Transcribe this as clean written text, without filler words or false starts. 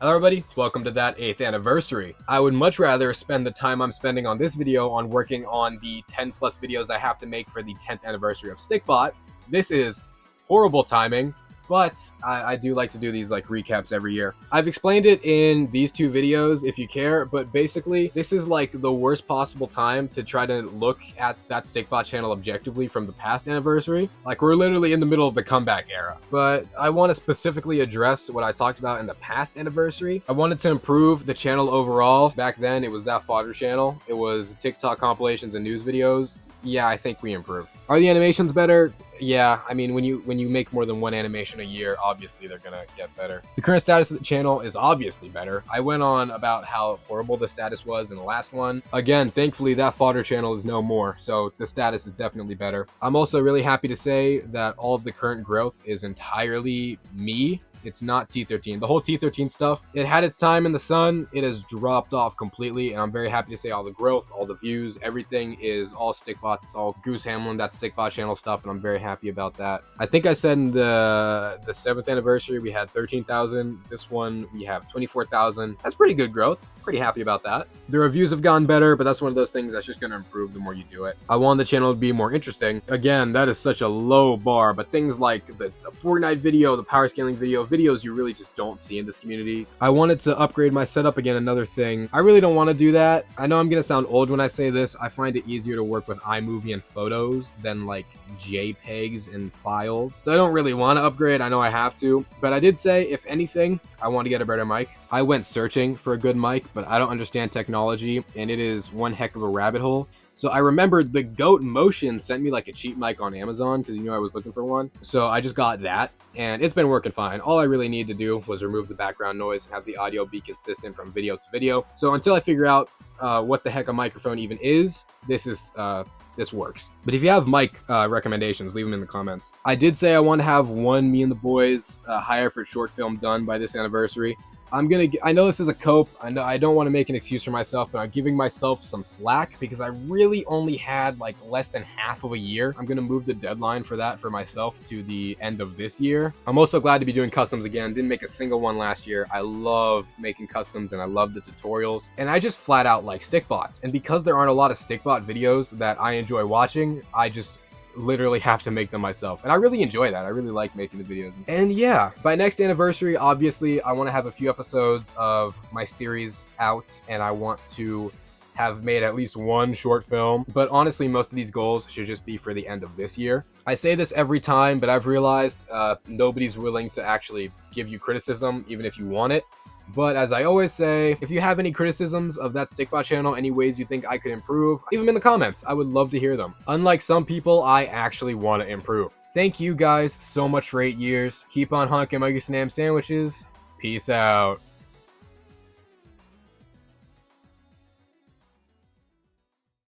Hello everybody, welcome to that 8th anniversary. I would much rather spend the time I'm spending on this video on working on the 10 plus videos I have to make for the 10th anniversary of Stikbot. This is horrible timing, but I do like to do these like recaps every year. I've explained it in these two videos if you care, but basically this is like the worst possible time to try to look at that Stikbot channel objectively from the past anniversary. Like we're literally in the middle of the comeback era. But I want to specifically address what I talked about in the past anniversary. I wanted to improve the channel overall. Back then it was that fodder channel. It was TikTok compilations and news videos. Yeah, I think we improved. Are the animations better? Yeah, I mean, when you make more than one animation a year, obviously they're gonna get better. The current status of the channel is obviously better. I went on about how horrible the status was in the last one. Again, thankfully that fodder channel is no more, so the status is definitely better. I'm also really happy to say that all of the current growth is entirely me. It's not T13. The whole T13 stuff, it had its time in the sun. It has dropped off completely, and I'm very happy to say all the growth, all the views, everything is all Stikbots. It's all GooseHamlin, that Stikbot channel stuff, and I'm very happy about that. I think I said in the 7th anniversary we had 13,000. This one we have 24,000. That's pretty good growth. Pretty happy about that. The reviews have gotten better, but that's one of those things that's just going to improve the more you do it. I want the channel to be more interesting. Again, that is such a low bar, but things like the Fortnite video, the power scaling video, videos you really just don't see in this community. I wanted to upgrade my setup again, another thing. I really don't want to do that. I know I'm going to sound old when I say this. I find it easier to work with iMovie and photos than like JPEGs and files. So I don't really want to upgrade. I know I have to, but I did say, if anything, I want to get a better mic. I went searching for a good mic, but I don't understand technology, and it is one heck of a rabbit hole. So I remembered the Goat Motion sent me like a cheap mic on Amazon because you knew I was looking for one. So I just got that, and it's been working fine. All I really need to do was remove the background noise and have the audio be consistent from video to video. So until I figure out what the heck a microphone even is, this works. But if you have mic recommendations, leave them in the comments. I did say I want to have one Me and the Boys high effort short film done by this anniversary. I know this is a cope. I know I don't want to make an excuse for myself, but I'm giving myself some slack because I really only had like less than half of a year. I'm gonna move the deadline for that for myself to the end of this year. I'm also glad to be doing customs again. Didn't make a single one last year. I love making customs and I love the tutorials, and I just flat out like Stikbots. And because there aren't a lot of Stikbot videos that I enjoy watching, I just literally have to make them myself, and I really enjoy that. I really like making the videos. And yeah, by next anniversary, obviously I want to have a few episodes of my series out, and I want to have made at least one short film. But honestly, most of these goals should just be for the end of this year. I say this every time, but I've realized nobody's willing to actually give you criticism even if you want it. But as I always say, if you have any criticisms of that Stikbot channel, any ways you think I could improve, leave them in the comments. I would love to hear them. Unlike some people, I actually want to improve. Thank you guys so much for 8 years. Keep on honking my GooseHamlin sandwiches. Peace out.